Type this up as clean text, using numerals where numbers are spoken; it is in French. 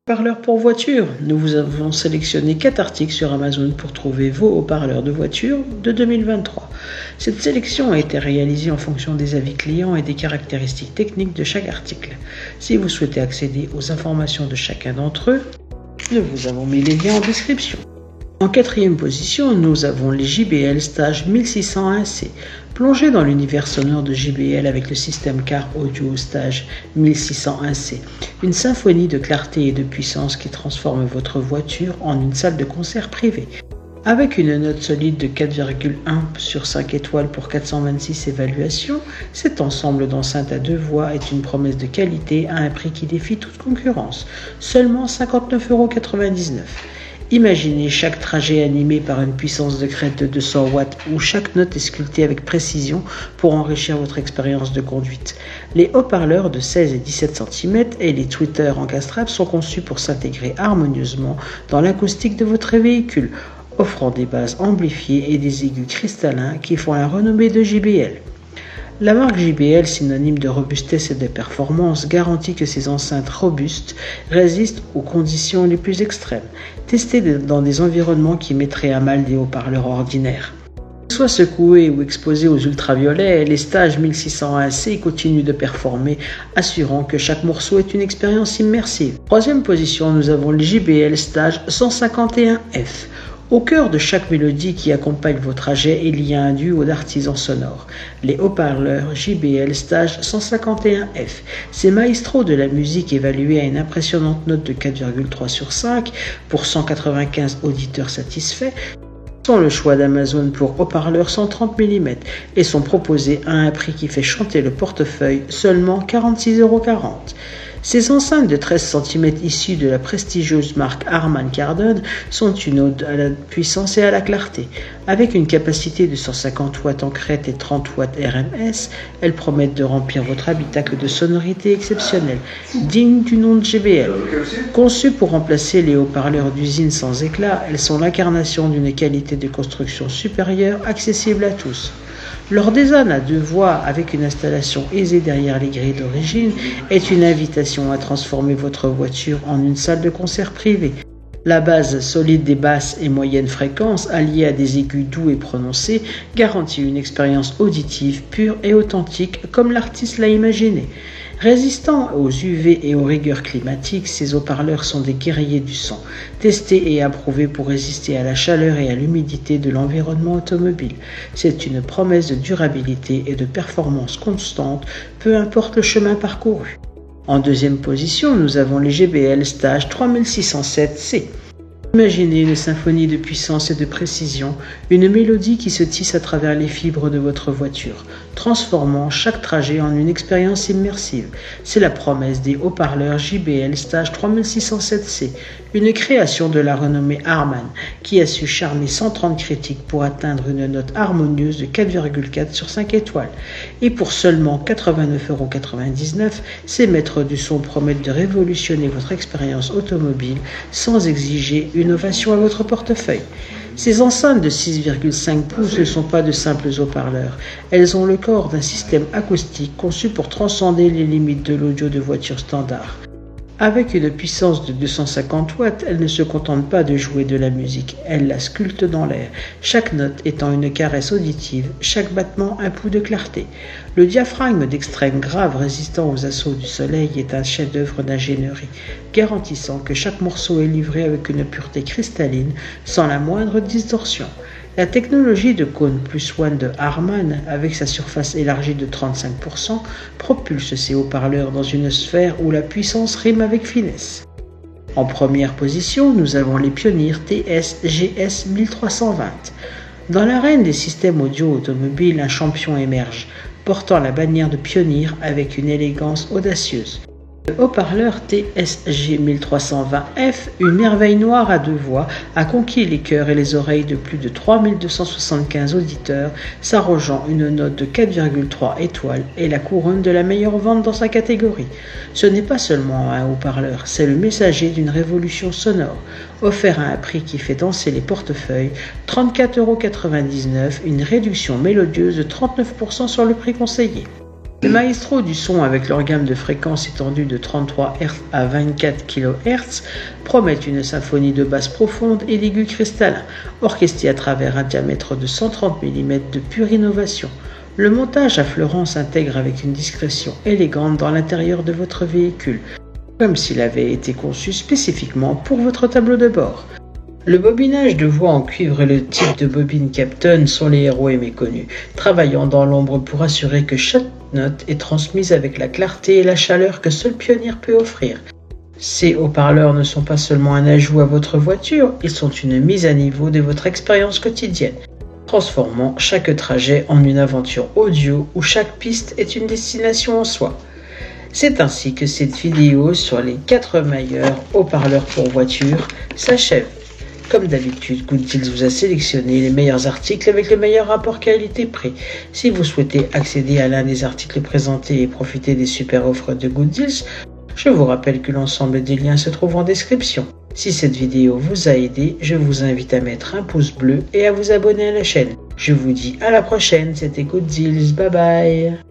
Haut-parleurs pour voiture. Nous vous avons sélectionné 4 articles sur Amazon pour trouver vos haut-parleurs de voiture de 2023. Cette sélection a été réalisée en fonction des avis clients et des caractéristiques techniques de chaque article. Si vous souhaitez accéder aux informations de chacun d'entre eux, nous vous avons mis les liens en description. En 4e position, nous avons les JBL Stage 1601C. Plongez dans l'univers sonore de JBL avec le système Car Audio Stage 1601C. Une symphonie de clarté et de puissance qui transforme votre voiture en une salle de concert privée. Avec une note solide de 4,1 sur 5 étoiles pour 426 évaluations, cet ensemble d'enceintes à 2 voix est une promesse de qualité à un prix qui défie toute concurrence. Seulement 59,99 €. Imaginez chaque trajet animé par une puissance de crête de 200 watts où chaque note est sculptée avec précision pour enrichir votre expérience de conduite. Les haut-parleurs de 16 et 17 cm et les tweeters encastrables sont conçus pour s'intégrer harmonieusement dans l'acoustique de votre véhicule, offrant des basses amplifiées et des aigus cristallins qui font la renommée de JBL. La marque JBL, synonyme de robustesse et de performance, garantit que ces enceintes robustes résistent aux conditions les plus extrêmes, testées dans des environnements qui mettraient à mal des haut-parleurs ordinaires. Soit secoués ou exposés aux ultraviolets, les Stage 1601C continuent de performer, assurant que chaque morceau est une expérience immersive. 3e position, nous avons le JBL Stage 151F. Au cœur de chaque mélodie qui accompagne vos trajets, il y a un duo d'artisans sonores, les haut-parleurs JBL Stage 151F. Ces maestros de la musique évalués à une impressionnante note de 4,3 sur 5 pour 195 auditeurs satisfaits sont le choix d'Amazon pour haut-parleurs 130 mm et sont proposés à un prix qui fait chanter le portefeuille, seulement 46,40 €. Ces enceintes de 13 cm issues de la prestigieuse marque Harman Kardon sont une ode à la puissance et à la clarté. Avec une capacité de 150 watts en crête et 30 watts RMS, elles promettent de remplir votre habitacle de sonorités exceptionnelles, dignes du nom de JBL. Conçues pour remplacer les haut-parleurs d'usine sans éclat, elles sont l'incarnation d'une qualité de construction supérieure, accessible à tous. Leur design à 2 voix, avec une installation aisée derrière les grilles d'origine, est une invitation à transformer votre voiture en une salle de concert privée. La base solide des basses et moyennes fréquences, alliée à des aigus doux et prononcés, garantit une expérience auditive pure et authentique, comme l'artiste l'a imaginé. Résistants aux UV et aux rigueurs climatiques, ces haut-parleurs sont des guerriers du son, testés et approuvés pour résister à la chaleur et à l'humidité de l'environnement automobile. C'est une promesse de durabilité et de performance constante, peu importe le chemin parcouru. En 2e position, nous avons les JBL Stage 3607C. Imaginez une symphonie de puissance et de précision, une mélodie qui se tisse à travers les fibres de votre voiture, transformant chaque trajet en une expérience immersive. C'est la promesse des haut-parleurs JBL Stage 3607C, une création de la renommée Harman, qui a su charmer 130 critiques pour atteindre une note harmonieuse de 4,4 sur 5 étoiles. Et pour seulement 89,99 €, ces maîtres du son promettent de révolutionner votre expérience automobile sans exiger une ovation à votre portefeuille. Ces enceintes de 6,5 pouces ne sont pas de simples haut-parleurs. Elles ont le corps d'un système acoustique conçu pour transcender les limites de l'audio de voitures standard. Avec une puissance de 250 watts, elles ne se contentent pas de jouer de la musique, elles la sculptent dans l'air, chaque note étant une caresse auditive, chaque battement un pouls de clarté. Le diaphragme d'extrême grave résistant aux assauts du soleil est un chef-d'œuvre d'ingénierie, garantissant que chaque morceau est livré avec une pureté cristalline, sans la moindre distorsion. La technologie de Cône Plus One de Harman, avec sa surface élargie de 35%, propulse ces haut-parleurs dans une sphère où la puissance rime avec finesse. En 1re position, nous avons les Pioneer TS-GS 1320. Dans l'arène des systèmes audio automobiles, un champion émerge, portant la bannière de Pioneer avec une élégance audacieuse. Le haut-parleur TSG 1320F, une merveille noire à 2 voix, a conquis les cœurs et les oreilles de plus de 3275 auditeurs, s'arrogeant une note de 4,3 étoiles et la couronne de la meilleure vente dans sa catégorie. Ce n'est pas seulement un haut-parleur, c'est le messager d'une révolution sonore, offert à un prix qui fait danser les portefeuilles, 34,99 €, une réduction mélodieuse de 39% sur le prix conseillé. Les maestros du son, avec leur gamme de fréquences étendue de 33 Hz à 24 kHz, promettent une symphonie de basse profonde et d'aigus cristallins, orchestrée à travers un diamètre de 130 mm de pure innovation. Le montage à fleurant s'intègre avec une discrétion élégante dans l'intérieur de votre véhicule, comme s'il avait été conçu spécifiquement pour votre tableau de bord. Le bobinage de voix en cuivre et le type de bobine Capton sont les héros et méconnus, travaillant dans l'ombre pour assurer que chaque note est transmise avec la clarté et la chaleur que seul Pioneer peut offrir. Ces haut-parleurs ne sont pas seulement un ajout à votre voiture, ils sont une mise à niveau de votre expérience quotidienne, transformant chaque trajet en une aventure audio où chaque piste est une destination en soi. C'est ainsi que cette vidéo sur les 4 meilleurs haut-parleurs pour voiture s'achève. Comme d'habitude, Good Deals vous a sélectionné les meilleurs articles avec le meilleur rapport qualité-prix. Si vous souhaitez accéder à l'un des articles présentés et profiter des super offres de Good Deals, je vous rappelle que l'ensemble des liens se trouve en description. Si cette vidéo vous a aidé, je vous invite à mettre un pouce bleu et à vous abonner à la chaîne. Je vous dis à la prochaine, c'était Good Deals, bye bye.